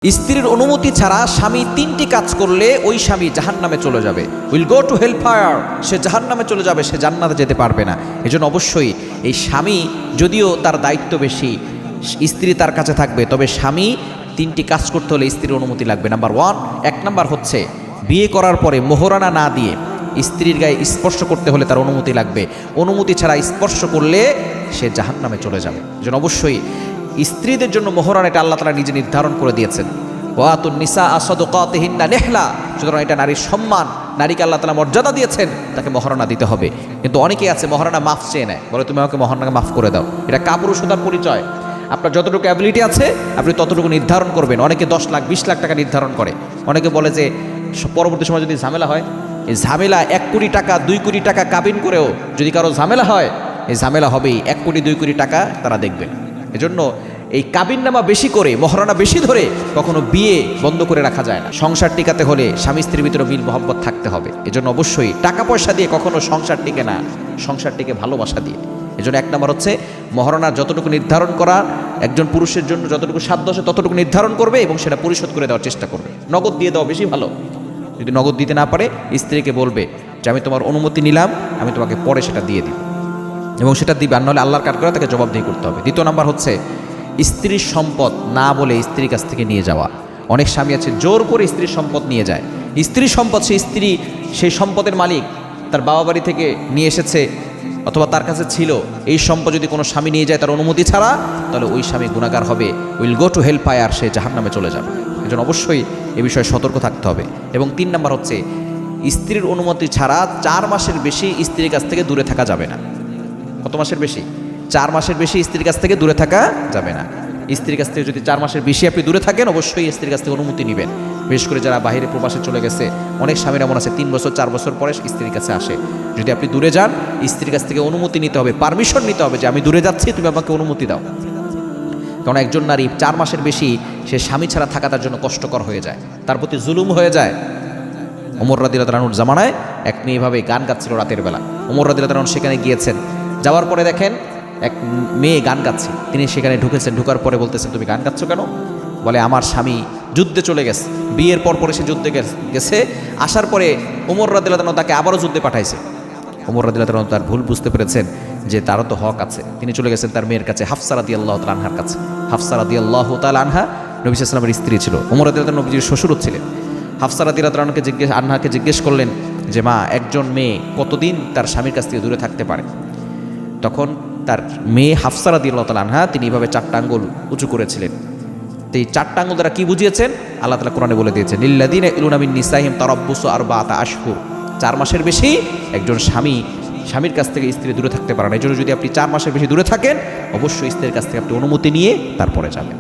স্ত্রীর অনুমতি ছাড়া স্বামী তিনটি কাজ করলে ওই স্বামী জাহান্নামে চলে যাবে, will go to hell fire. সে জাহান্নামে চলে যাবে, সে জান্নাতে যেতে পারবে না। এজন্য অবশ্যই এই স্বামী যদিও তার দায়িত্ব বেশি, স্ত্রী তার কাছে থাকবে, তবে স্বামী তিনটি কাজ করতে হলে স্ত্রীর অনুমতি লাগবে। নাম্বার ওয়ান, এক নাম্বার হচ্ছে বিয়ে করার পরে মোহরানা না দিয়ে স্ত্রীর গায়ে স্পর্শ করতে হলে তার অনুমতি লাগবে। অনুমতি ছাড়া স্পর্শ করলে সে জাহান্নামে চলে যাবে। এজন্য অবশ্যই স্ত্রীদের জন্য মোহরানা এটা আল্লাহ তাআলা নিজে নির্ধারণ করে দিয়েছেন। ওয়াতুন নিসা সাদাকাতিহিন্না নিহলা। সুতরাং এটা নারীর সম্মান, নারীকে আল্লাহ তাআলা মর্যাদা দিয়েছেন, তাকে মোহরানা দিতে হবে। কিন্তু অনেকেই আছে মোহরানা মাফ চেয়ে নেয়, বলে তুমি আমাকে মোহরানা মাফ করে দাও। এটা কাপুরুষতার পরিচয়। আপনার যতটুকু অ্যাবিলিটি আছে আপনি ততটুকু নির্ধারণ করবেন। অনেকে 10 লাখ 20 লাখ টাকা নির্ধারণ করে। অনেকে বলে যে পরবর্তী সময় যদি ঝামেলা হয়, এই ঝামেলা 1 কোটি টাকা 2 কোটি টাকা কাবিন করেও যদি কারো ঝামেলা হয়, এই ঝামেলা হবেই। 1 কোটি 2 কোটি টাকা তারা দেখবেন। এজন্য এই কাবিন নামা বেশি করে, মহারণা বেশি ধরে কখনো বিয়ে বন্ধ করে রাখা যায় না। সংসার টিকাতে হলে স্বামী স্ত্রীর ভিতরে মিল মহব্বত থাকতে হবে। এজন্য অবশ্যই টাকা পয়সা দিয়ে কখনো সংসার টিকে না, সংসার টিকে ভালোবাসা দিয়ে। এজন্য এক নম্বর হচ্ছে মহারণা যতটুকু নির্ধারণ করা, একজন পুরুষের জন্য যতটুকু সাধ্য আছে ততটুকু নির্ধারণ করবে এবং সেটা পরিশোধ করে দেওয়ার চেষ্টা করবে। নগদ দিয়ে দেওয়া বেশি ভালো। যদি নগদ দিতে না পারে, স্ত্রীকে বলবে যে আমি তোমার অনুমতি নিলাম, আমি তোমাকে পরে সেটা দিয়ে দিব, এবং সেটা দিবে। আর নাহলে আল্লাহর কাঠ করে তাকে জবাবদিহি করতে হবে। দ্বিতীয় নাম্বার হচ্ছে স্ত্রীর সম্পদ না বলে স্ত্রীর কাছ থেকে নিয়ে যাওয়া। অনেক স্বামী আছে জোর করে স্ত্রীর সম্পদ নিয়ে যায়। স্ত্রীর সম্পদ, সেই সম্পদের মালিক তার বাবা বাড়ি থেকে নিয়ে এসেছে অথবা তার কাছে ছিল। এই সম্পদ যদি কোনো স্বামী নিয়ে যায় তার অনুমতি ছাড়া, তাহলে ওই স্বামী গুনাহগার হবে, will go to hell fire, সে জাহান্নামে চলে যাবে। এজন্য অবশ্যই এ বিষয়ে সতর্ক থাকতে হবে। এবং 3 নাম্বার হচ্ছে স্ত্রীর অনুমতি ছাড়া 4 মাসের বেশি স্ত্রীর কাছ থেকে দূরে থাকা যাবে না। কত মাসের বেশি? 4 মাসের বেশি স্ত্রীর কাছ থেকে দূরে থাকা যাবে না। স্ত্রীর কাছ থেকে যদি 4 মাসের বেশি আপনি দূরে থাকেন, অবশ্যই স্ত্রীর কাছ থেকে অনুমতি নেবেন। বিশেষ করে যারা বাইরে প্রবাসে চলে গেছে, অনেক স্বামীরা এমন আছে 3 বছর 4 বছর পরে স্ত্রীর কাছে আসে। যদি আপনি দূরে যান, স্ত্রীর কাছ থেকে অনুমতি নিতে হবে, পারমিশন নিতে হবে যে আমি দূরে যাচ্ছি, তুমি আমাকে অনুমতি দাও। কারণ একজন নারী 4 মাসের বেশি সে স্বামী ছাড়া থাকা তার জন্য কষ্টকর হয়ে যায়, তার প্রতি জুলুম হয়ে যায়। ওমর রাদিয়াল্লাহু আনহুর জামানায় এক মেয়ে এভাবে গান গাচ্ছিল রাতের বেলা। ওমর রাদিয়াল্লাহু আনহু সেখানে গিয়েছেন। যাওয়ার পরে দেখেন এক মেয়ে গান গাচ্ছে। তিনি সেখানে ঢুকেছেন। ঢুকার পরে বলতেছেন তুমি গান গাচ্ছ কেন? বলে আমার স্বামী যুদ্ধে চলে গেছে, বিয়ের পর পরে সে যুদ্ধে গেছে। আসার পরে ওমর রাদিয়াল্লাহু আনহু তাকে আবারও যুদ্ধে পাঠাইছে। ওমর রাদিয়াল্লাহু আনহু তার ভুল বুঝতে পেরেছেন যে তারও তো হক আছে। তিনি চলে গেছেন তার মেয়ের কাছে, হাফসা রাদিয়াল্লাহু তাআলা আনহার কাছে। হাফসা রাদিয়াল্লাহু তাআলা আনহা নবী সাল্লাল্লাহু আলাইহি ওয়াসাল্লামের স্ত্রী ছিল। ওমর রাদিয়াল্লাহু আনহু নবীজির শ্বশুর ছিলেন। হাফসা রাদিয়াল্লাহু আনহাকে জিজ্ঞেস করলেন যে মা, একজন মেয়ে কতদিন তার স্বামীর কাছ থেকে দূরে থাকতে পারে? তখন তার মেয়ে হাফসা রাদিয়াল্লাহু তাআলা আনহা তিনি এভাবে 4টা আঙ্গুল উঁচু করেছিলেন। তো এই 4টা আঙ্গুল দ্বারা কি বুঝিয়েছেন? আল্লাহ তাআলা কোরআনে বলে দিয়েছেন, লিল্লাযিনা ইউলুনা মিন নিসাইহিম তারাব্বুসু আরবাআতা আশহুর। 4 মাসের বেশি একজন স্বামীর কাছ থেকে স্ত্রী দূরে থাকতে পারে না। এই জন্য যদি আপনি 4 মাসের বেশি দূরে থাকেন, অবশ্যই স্ত্রীর কাছ থেকে আপনি অনুমতি নিয়ে তারপরে যাবেন।